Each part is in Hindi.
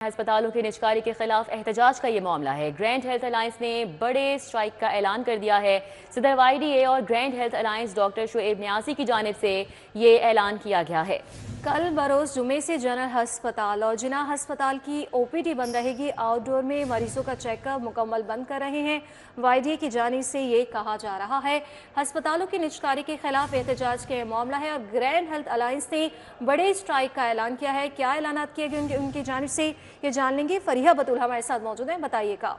अस्पतालों की निजकारी के खिलाफ एहतजाज का ये मामला है। ग्रैंड हेल्थ अलायंस ने बड़े स्ट्राइक का ऐलान कर दिया है। सदर YDA और grand health alliance doctor Shoaib Niazi की जानिब से ये ऐलान किया गया है। कल बरोज जुमे से जनरल अस्पताल और जिना अस्पताल की OPD बंद रहेगी। आउटडोर में मरीजों का चेकअप मुकम्मल बंद कर रहे हैं। YDA की जानिब से ये कहा जा रहा है अस्पतालों की निजकारी के खिलाफ एहतजाज का मामला है और ग्रैंड हेल्थ अलायंस ने बड़े स्ट्राइक का ऐलान किया है। क्या ऐलान किए गए उनकी जानिब से ये जान लेंगे। फरीहा बतूल हमारे साथ मौजूद हैं, बताइएगा।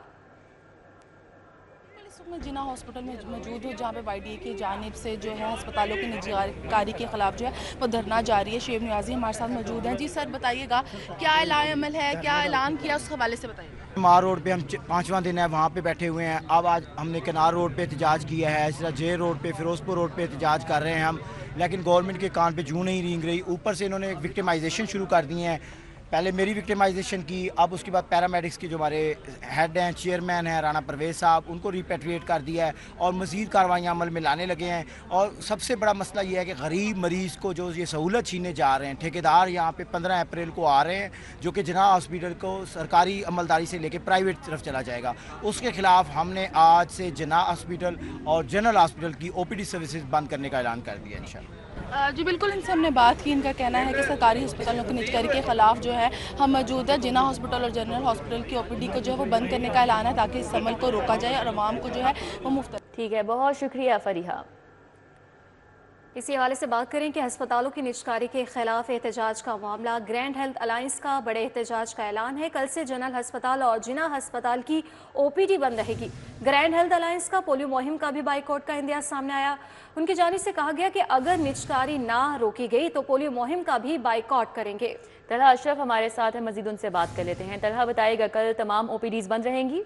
मैं जिना हॉस्पिटल में मौजूद हूँ, जहाँ पे YDA की जानिब से जो है अस्पतालों की निजकारी के खिलाफ जो है वो धरना जारी है। शुएब नियाज़ी हमारे साथ मौजूद हैं। जी सर, बताइएगा क्या ऐलान अमल है, क्या ऐलान किया, उस हवाले से बताइए। मार रोड पे हम 5वां दिन है वहाँ पे बैठे हुए हैं। अब आज हमने कनार रोड पे एहतजाज किया है, इस तरह जे रोड पे फिरोजपुर रोड पे एहतजाज कर रहे हैं हम, लेकिन गवर्नमेंट के कान पे जूं नहीं रेंग रही। ऊपर से इन्होंने विक्टिमाइजेशन शुरू कर दी है। पहले मेरी विक्टिमाइजेशन की, अब उसके बाद पैरामेडिक्स के जो हमारे हेड हैं, चेयरमैन हैं राना परवेज़ साहब, उनको रिपेट्रिएट कर दिया है और मज़ीद कार्रवाइयाँ अमल में लाने लगे हैं। और सबसे बड़ा मसला ये है कि गरीब मरीज़ को जो ये सहूलत छीने जा रहे हैं ठेकेदार, यहाँ पे 15 अप्रैल को आ रहे हैं, जो कि जिना हॉस्पिटल को सरकारी अमलदारी से लेकर प्राइवेट तरफ चला जाएगा। उसके खिलाफ हमने आज से जिना हॉस्पिटल और जनरल हॉस्पिटल की OPD सर्विसेज बंद करने का ऐलान कर दिया इंशाल्लाह। जी बिल्कुल, इनसे हमने बात की। इनका कहना है कि सरकारी अस्पतालों की निजकारी के खिलाफ जो है हम मौजूद है। जिना हॉस्पिटल और जनरल हॉस्पिटल की OPD को जो है वो बंद करने का ऐलान है, ताकि इस अमल को रोका जाए और आवाम को जो है वो मुफ्त। ठीक है, बहुत शुक्रिया फरीहा। इसी हवाले से बात करें कि अस्पतालों की निजकारी के खिलाफ एहतजाज का मामला। ग्रैंड हेल्थ अलायंस का बड़े एहतजाज का ऐलान है। कल से जनरल अस्पताल और जिना अस्पताल की OPD बंद रहेगी। ग्रैंड हेल्थ अलायंस का पोलियो मुहिम का भी बाइकआउट का इंदिया सामने आया। उनकी जानिब से कहा गया कि अगर निजकारी ना रोकी गई तो पोलियो मुहिम का भी बाइकआउट करेंगे। तलहा अशरफ हमारे साथ है, मजीद उनसे बात कर लेते हैं। तलहा, बताइएगा कल तमाम OPDs बंद रहेंगी?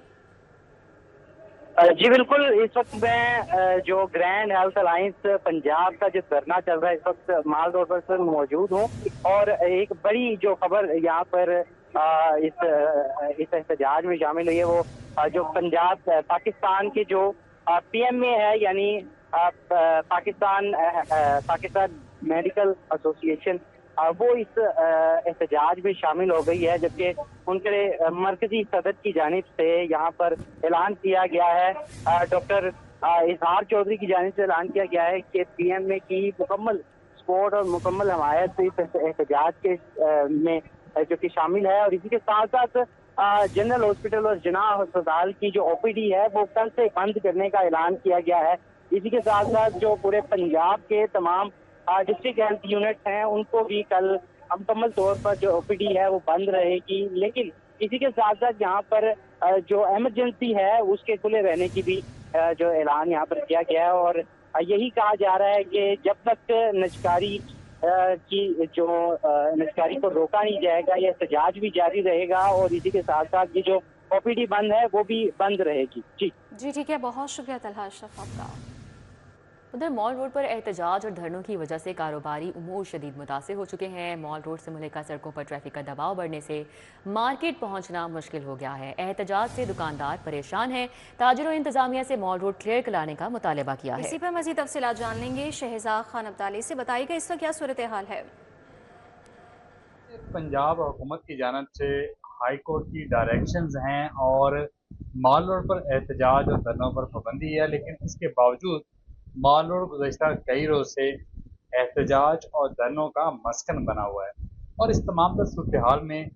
जी बिल्कुल, इस वक्त मैं जो ग्रैंड हेल्थ अलायंस पंजाब का जो धरना चल रहा है, इस वक्त माल रोड पर मौजूद हूँ और एक बड़ी जो खबर यहाँ पर इस एहतजाज में शामिल हुई है वो जो पंजाब पाकिस्तान के जो PMA है, यानी पाकिस्तान मेडिकल एसोसिएशन, वो इस एहतजाज में शामिल हो गई है। जबकि उनके मरकजी सदर की जानिब से यहाँ पर ऐलान किया गया है, डॉक्टर इजहार चौधरी की जानिब से ऐलान किया गया है कि PMA की मुकम्मल सपोर्ट और मुकम्मल हमायत इस एहतजाज के में जो कि शामिल है। और इसी के साथ साथ जनरल हॉस्पिटल और जिना अस्पताल की जो OPD है वो कल से बंद करने का ऐलान किया गया है। इसी के साथ साथ जो पूरे पंजाब के तमाम डिस्ट्रिक्ट हेल्थ यूनिट हैं उनको भी कल मुकम्मल तौर पर जो OPD है वो बंद रहेगी। लेकिन इसी के साथ साथ यहाँ पर जो इमरजेंसी है उसके खुले रहने की भी जो ऐलान यहाँ पर किया गया है। और यही कहा जा रहा है कि जब तक निजकारी निजकारी को रोका नहीं जाएगा, ये एहतजाज भी जारी रहेगा और इसी के साथ साथ ये जो OPD बंद है वो भी बंद रहेगी। जी ठीक है, बहुत शुक्रिया तलहा अशरफ आपका। उधर मॉल रोड पर एहतजाज और धरनों की वजह से कारोबारी उमूर शदीद मुतासिर हो चुके हैं। मॉल रोड से मुल्का सड़कों पर ट्रैफिक का दबाव बढ़ने से मार्केट पहुंचना मुश्किल हो गया है। एहतजाज से दुकानदार परेशान हैं। ताजिरों इंतजामिया से मॉल रोड क्लियर कराने का मुतालबा किया है। इसी पर मजीद तफसीलात जान लेंगे शहजाद खान अब्दाली से। बताइएगा इसका क्या सूरत हाल है। पंजाब हुकूमत की जानब से हाई कोर्ट की डायरेक्शंस हैं और मॉल रोड पर एहतजाज और धरनों पर पाबंदी है, लेकिन इसके बावजूद मॉल रोड गुज़श्ता कई रोज से एहतजाज और धरनों का मस्कन बना हुआ है। और इस तमाम सूरत हाल में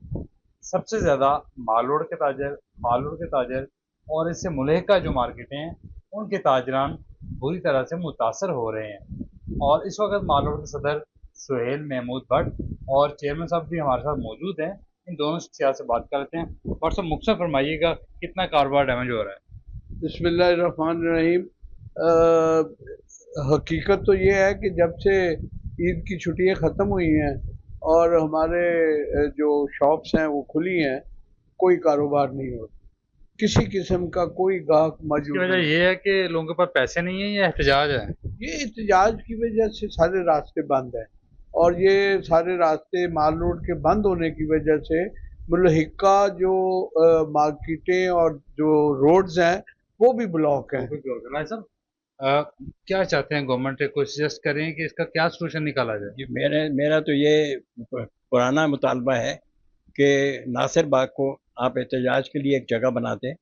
सबसे ज़्यादा माल रोड के ताजर और इससे मुल्का जो मार्केटें हैं उनके ताजरान बुरी तरह से मुतासर हो रहे हैं। और इस वक्त माल रोड के सदर सुहेल महमूद भट्ट और चेयरमैन साहब भी हमारे साथ मौजूद हैं। इन दोनों शख्सियात से बात करते हैं। और सब मुख्तसर फरमाइएगा कितना कारोबार डैमेज हो रहा है। बिस्मिल्लाहिर्रहमानिर्रहीम। हकीकत तो ये है कि जब से ईद की छुट्टियां ख़त्म हुई हैं और हमारे जो शॉप्स हैं वो खुली हैं, कोई कारोबार नहीं हो, किसी किस्म का कोई ग्राहक मौजूद इसकी वजह नहीं। ये है कि लोगों के पास पैसे नहीं है या एहतजाज है? ये एहतजाज की वजह से सारे रास्ते बंद हैं और ये सारे रास्ते माल रोड के बंद होने की वजह से मुल्हिका जो मार्केटें और जो रोड्स हैं वो भी ब्लॉक हैं। भाई साहब, क्या चाहते हैं गवर्नमेंट से, कोई सजेस्ट करें कि इसका क्या सोल्यूशन निकाला जाए? मेरा तो ये पुराना मुतालबा है कि नासिर बाग को आप एहतजाज के लिए एक जगह बना दें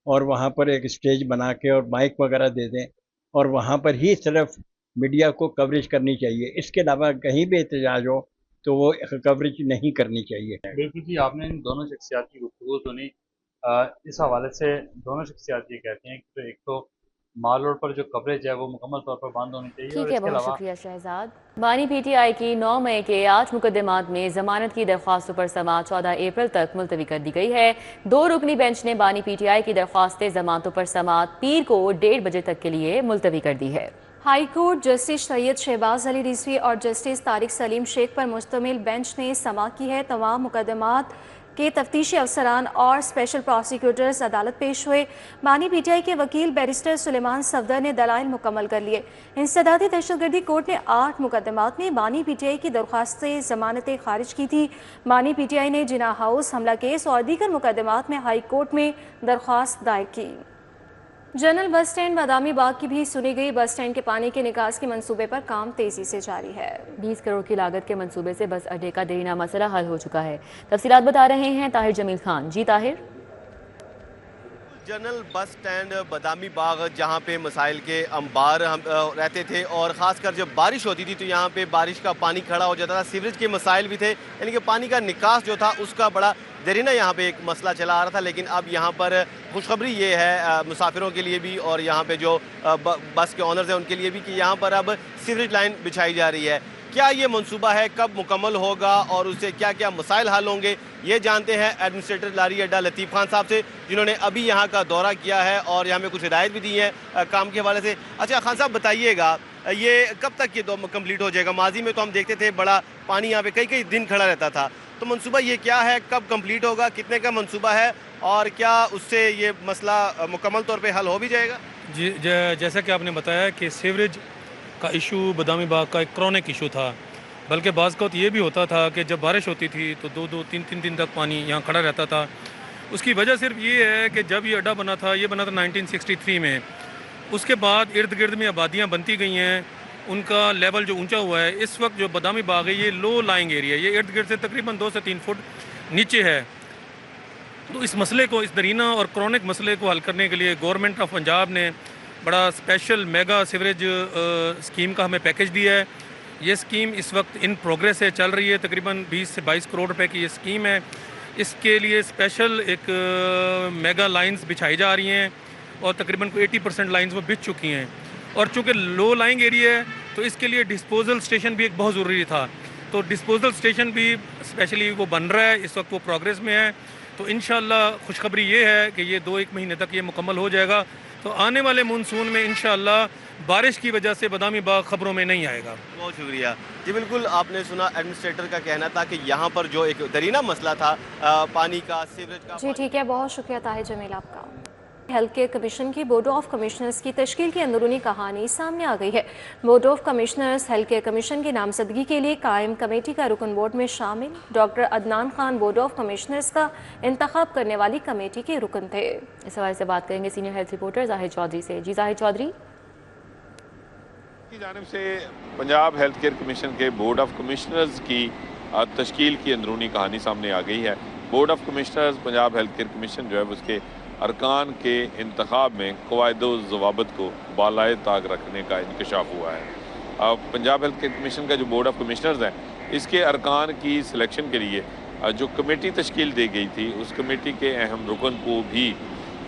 और वहाँ पर एक स्टेज बना के और माइक वगैरह दे दें और वहाँ पर ही सिर्फ मीडिया को कवरेज करनी चाहिए। इसके अलावा कहीं भी एहतजाज हो तो वो कवरेज नहीं करनी चाहिए। बिल्कुल जी, आपने इन दोनों शख्सियात की गुफ्तगू सुनी। इस हवाले से दोनों शख्सियात ये कहते हैं कि तो एक तो माल रोड पर जो कवरेज है वो मुकम्मल तौर पर बंद होनी चाहिए, और ठीक है, इसके बहुत अलावा शुक्रिया शहजाद। बानी पीटीआई की 9 मई के 8 मुकदमात में जमानत की दरख्वास्तों पर समाअत 14 अप्रैल तक मुलतवी कर दी गई है। 2 रुकनी बेंच ने बानी पीटीआई की दरख्वास्तें जमानतों पर समाअत पीर को 1:30 बजे तक के लिए मुलतवी कर दी है। High court justice Syed Shahbaz Ali Rizvi और जस्टिस तारिक सलीम शेख पर मुश्तमिल बेंच ने समाअत की है। तमाम मुकदमात के तफ्तीशी अफसरान और स्पेशल प्रोसिक्यूटर्स अदालत पेश हुए। बानी पीटीआई के वकील बैरिस्टर सुलेमान सफदर ने दलाइल मुकम्मल कर लिए। इंसदादी दहशतगर्दी कोर्ट ने 8 मुकदमात में बानी पीटीआई की दरख्वास्त से जमानतें खारिज की थी। बानी पीटीआई ने जिना हाउस हमला केस और दीगर मुकदमात में हाई कोर्ट में दरख्वास्त दायर की। General bus stand Badami Bagh की भी सुनी गई। बस स्टैंड के पानी के निकास के मंसूबे पर काम तेजी से जारी है। 20 करोड़ की लागत के मंसूबे से बस अड्डे का देरीना मसला हल हो चुका है। तफसीलात बता रहे हैं ताहिर जमील खान। जी Tahir. General bus stand Badami Bagh जहाँ पे मसाइल के अंबार हम रहते थे, और ख़ासकर जब बारिश होती थी तो यहाँ पे बारिश का पानी खड़ा हो जाता था। सीवरेज के मसाइल भी थे, यानी कि पानी का निकास जो था उसका बड़ा देरीना यहाँ पे एक मसला चला आ रहा था। लेकिन अब यहाँ पर खुशखबरी ये है मुसाफिरों के लिए भी और यहाँ पे जो बस के ऑनर्स हैं उनके लिए भी कि यहाँ पर अब सीवरेज लाइन बिछाई जा रही है। क्या ये मंसूबा है, कब मुकम्मल होगा और उससे क्या क्या मसाइल हल होंगे, ये जानते हैं एडमिनिस्ट्रेटर लारी अड्डा लतीफ़ खान साहब से, जिन्होंने अभी यहाँ का दौरा किया है और यहाँ में कुछ हिदायत भी दी है काम के हवाले से। अच्छा खान साहब, बताइएगा ये कब तक ये कम्प्लीट हो जाएगा? माजी में तो हम देखते थे बड़ा पानी यहाँ पे कई कई दिन खड़ा रहता था, तो मंसूबा ये क्या है, कब कंप्लीट होगा, कितने का मंसूबा है और क्या उससे ये मसला मुकम्मल तौर पे हल हो भी जाएगा? जी, जैसा कि आपने बताया कि सीवरेज का इशू बादामी बाग का एक क्रॉनिक इशू था, बल्कि बाज़ का ये भी होता था कि जब बारिश होती थी तो 2-2, 3-3 दिन तक पानी यहाँ खड़ा रहता था। उसकी वजह सिर्फ ये है कि जब ये अड्डा बना था, ये बना था 1963 में, उसके बाद इर्द गिर्द में आबादियाँ बनती गई हैं, उनका लेवल जो ऊंचा हुआ है। इस वक्त जो बादामी बाग है ये लो लाइंग एरिया, ये इर्द गिर्द से तकरीबन 2 से 3 फुट नीचे है। तो इस मसले को, इस दरीना और क्रॉनिक मसले को हल करने के लिए गवर्नमेंट ऑफ पंजाब ने बड़ा स्पेशल मेगा सीवरेज स्कीम का हमें पैकेज दिया है। ये स्कीम इस वक्त इन प्रोग्रेस है, चल रही है। तकरीबन 20 से 22 करोड़ रुपए की ये स्कीम है। इसके लिए स्पेशल एक मेगा लाइंस बिछाई जा रही हैं और तकरीबन 80% लाइंस वो बिछ चुकी हैं। और चूँकि लो लाइंग एरिया है तो इसके लिए डिस्पोजल स्टेशन भी एक बहुत ज़रूरी था, तो डिस्पोजल स्टेशन भी स्पेशली वो बन रहा है, इस वक्त वो प्रोग्रेस में है। तो इंशाल्लाह खुशखबरी ये है कि ये 2-1 महीने तक ये मुकम्मल हो जाएगा। तो आने वाले मानसून में इंशाल्लाह बारिश की वजह से बादामी बाग खबरों में नहीं आएगा। बहुत शुक्रिया जी। बिल्कुल आपने सुना, एडमिनिस्ट्रेटर का कहना था कि यहाँ पर जो एक दरीना मसला था पानी का, सीवरेज का। जी ठीक है, बहुत शुक्रिया ताहिर जमील आपका। हेल्थ केयर कमीशन की बोर्ड ऑफ कमिश्नर्स की तश्कील की अंदरूनी कहानी सामने आ गई है। Board of commissioners health care commission की नामजदगी के लिए कायम कमेटी का रुकन बोर्ड में शामिल doctor Adnan Khan board of commissioners का इंतखाब करने वाली कमेटी के रुकन थे। इस हवाले से बात करेंगे senior health reporter Zahid Chaudhry से। जी जाहिद चौधरी। की जानिब से पंजाब हेल्थ केयर कमीशन के बोर्ड ऑफ कमिश्नर्स की तश्कील की अंदरूनी कहानी सामने आ गई है। Board of commissioners Punjab health care commission जो है उसके अरकान के इंतखाब में कवायद ज़वाबित को बालाए ताक रखने का इंकशाफ हुआ है। पंजाब हेल्थ केयर कमीशन का जो बोर्ड ऑफ कमिश्नर्स है, इसके अरकान की सिलेक्शन के लिए जो कमेटी तश्कील दी गई थी, उस कमेटी के अहम रुकन को भी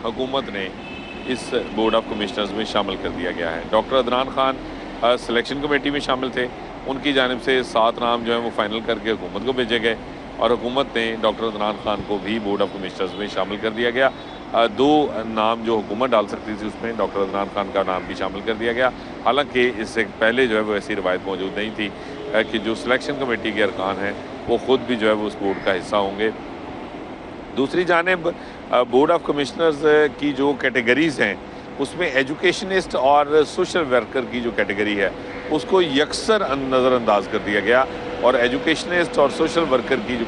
हुकूमत ने इस बोर्ड ऑफ कमिश्नर्स में शामिल कर दिया गया है। Doctor Adnan Khan selection committee में शामिल थे, उनकी जानिब से 7 नाम जो है वो फाइनल करके हुकूमत को भेजे गए और हुकूमत ने डॉक्टर अदनान खान को भी बोर्ड ऑफ कमिश्नर्स में शामिल कर दिया गया। 2 नाम जो हुकूमत डाल सकती थी उसमें डॉक्टर अदनान खान का नाम भी शामिल कर दिया गया। हालांकि इससे पहले जो है वो ऐसी रवायत मौजूद नहीं थी कि जो सिलेक्शन कमेटी के अरकान हैं वो ख़ुद भी जो है वो उस बोर्ड का हिस्सा होंगे। दूसरी जानिब बोर्ड ऑफ कमिश्नर्स की जो कैटेगरीज़ हैं उसमें एजुकेशनिस्ट और सोशल वर्कर की जो कैटेगरी है उसको यकसर नज़रअंदाज कर दिया गया और एजुकेशनिस्ट और सोशल वर्कर की जो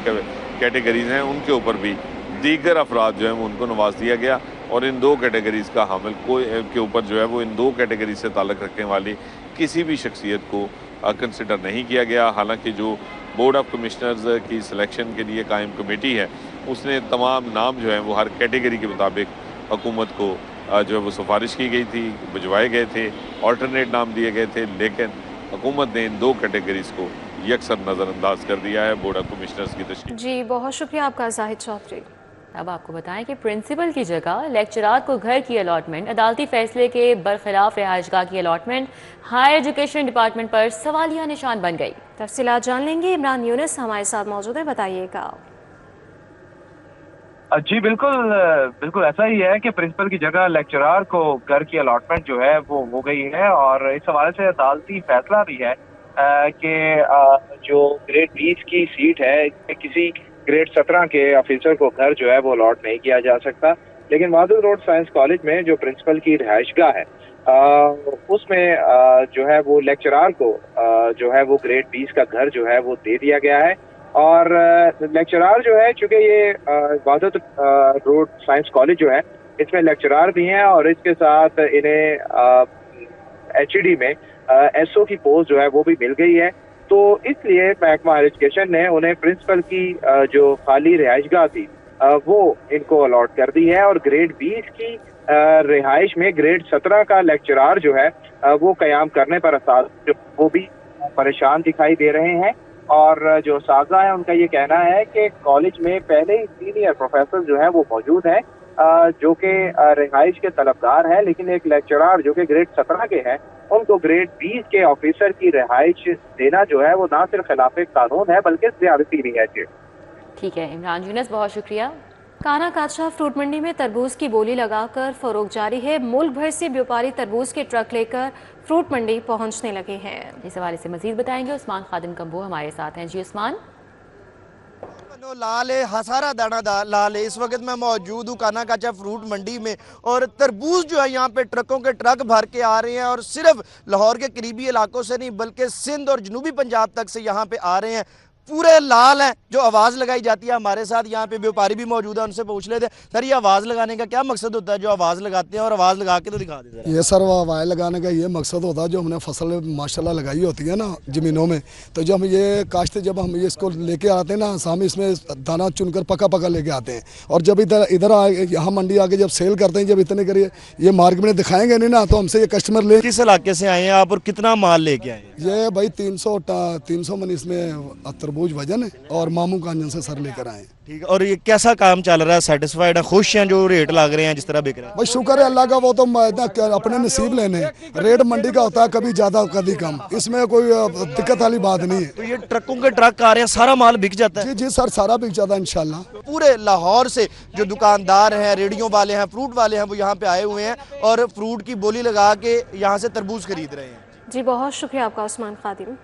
कैटेगरीज़ हैं उनके ऊपर भी दीगर अफराद जो है उनको नवाज दिया गया और इन 2 कैटेगरीज़ का हामिल के ऊपर जो है वो इन 2 कैटेगरी से ताल्लुक़ रखने वाली किसी भी शख्सियत को कंसिडर नहीं किया गया। हालांकि जो बोर्ड ऑफ कमिश्नर्स की सिलेक्शन के लिए कायम कमेटी है, उसने तमाम नाम जो हैं वो हर कैटेगरी के मुताबिक हुकूमत को जो है वो सिफारिश की गई थी, भिजवाए गए थे, ऑल्टरनेट नाम दिए गए थे, लेकिन हुकूमत ने इन 2 कैटेगरीज को यकसर नज़रअंदाज कर दिया है बोर्ड ऑफ कमिश्नर्स की तशकील। जी बहुत शुक्रिया आपका जाहिद चौधरी। अब आपको बताएं कि प्रिंसिपल की जगह लेक्चरार को घर की अलॉटमेंट, अदालती फैसले के बरखिलाफ रिहाइशगाह की अलॉटमेंट हायर एजुकेशन डिपार्टमेंट पर सवालिया निशान बन गई। तफसीलात जान लेंगे, इमरान यूनुस हमारे साथ मौजूद है, बताइएगा। जी बिल्कुल ऐसा ही है कि प्रिंसिपल की जगह लेक्चरार को घर की अलॉटमेंट जो है वो हो गई है और इस हवाले से अदालती फैसला भी है कि जो ग्रेड 20 की सीट है किसी ग्रेड 17 के ऑफिसर को घर जो है वो अलॉट नहीं किया जा सकता, लेकिन माधव रोड साइंस कॉलेज में जो प्रिंसिपल की रिहाइशगाह है उसमें जो है वो लेक्चरार को जो है वो ग्रेड 20 का घर जो है वो दे दिया गया है। और लेक्चरार जो है, चूंकि ये वादत रोड साइंस कॉलेज जो है इसमें लेक्चरार भी हैं और इसके साथ इन्हें एचईडी में एसओ की पोस्ट जो है वो भी मिल गई है, तो इसलिए महकमा हायर एजुकेशन ने उन्हें प्रिंसिपल की जो खाली रिहाइशगाह थी वो इनको अलॉट कर दी है और ग्रेड 20 की रिहाइश में ग्रेड 17 का लेक्चरार जो है वो कयाम करने पर असातिज़ा वो भी परेशान दिखाई दे रहे हैं। और जो असातिज़ा है उनका ये कहना है कि कॉलेज में पहले ही सीनियर प्रोफेसर जो है वो मौजूद है जो कि रिहाइश के तलबगार है, लेकिन एक लेक्चरार जो कि ग्रेड 17 के हैं उनको ग्रेड 20 के ऑफिसर की रिहाइश देना जो है वो ना सिर्फ खिलाफ कानून है बल्कि ज़्यादती भी है। ठीक है इमरान यूनुस, बहुत शुक्रिया। काना कादशाह फ्रूट मंडी में तरबूज की बोली लगाकर फरोख्त जारी है। मुल्क भर से व्यापारी तरबूज के ट्रक लेकर फ्रूट मंडी पहुंचने लगे हैं। इस हवाले से मजीद बताएंगे उस्मान खादिम कम्बो हमारे साथ हैं। जी उस्मान। लाल है, हसारा दाना लाल है। इस वक्त मैं मौजूद हूँ काना कादशाह फ्रूट मंडी में और तरबूज जो है यहाँ पे ट्रकों के ट्रक भर के आ रहे हैं और सिर्फ लाहौर के करीबी इलाकों से नहीं बल्कि सिंध और जनूबी पंजाब तक से यहाँ पे आ रहे हैं, पूरे लाल हैं। जो आवाज़ लगाई जाती है, हमारे साथ यहाँ पे व्यापारी भी मौजूद है, उनसे पूछ लेते हैं सर ये आवाज़ लगाने का क्या मकसद होता है? जो आवाज़ लगाते हैं और आवाज़ लगा के तो दिखा देते हैं। ये सर आवाज़ लगाने का ये मकसद होता है, जो हमने फसल माशाल्लाह लगाई होती है ना ज़मीनों में, तो जब हम ये काश्त जब हम ये इसको लेके आते हैं ना, हम इसमें दाना चुनकर पका लेके आते हैं और जब इधर यहाँ मंडी आके जब सेल करते हैं, जब इतने करिए ये मार्केट में दिखाएंगे नहीं ना तो हमसे ये कस्टमर ले। किस इलाके से आए हैं आप और कितना माल लेके आए? ये भाई 300 मन इसमें तरबूज वजन है और मामू कांजन से सर लेकर आए। ठीक है, और ये कैसा काम चल रहा है? सेटिस्फाइड है, खुश हैं जो रेट लग रहे हैं जिस तरह बिक रहा है? भाई शुक्र है अल्लाह का, वो तो अपने नसीब लेने। रेट मंडी का होता है कभी ज्यादा कभी कम, इसमें कोई दिक्कत वाली बात नहीं है। तो ये ट्रकों के ट्रक आ रहे हैं, सारा माल बिक जाता है? जी सर सारा बिक जाता है इंशाल्लाह। पूरे लाहौर से जो दुकानदार हैं, रेडियो वाले हैं, फ्रूट वाले हैं, वो यहाँ पे आए हुए हैं और फ्रूट की बोली लगा के यहाँ से तरबूज खरीद रहे हैं। जी बहुत शुक्रिया आपका उस्मान खादिम।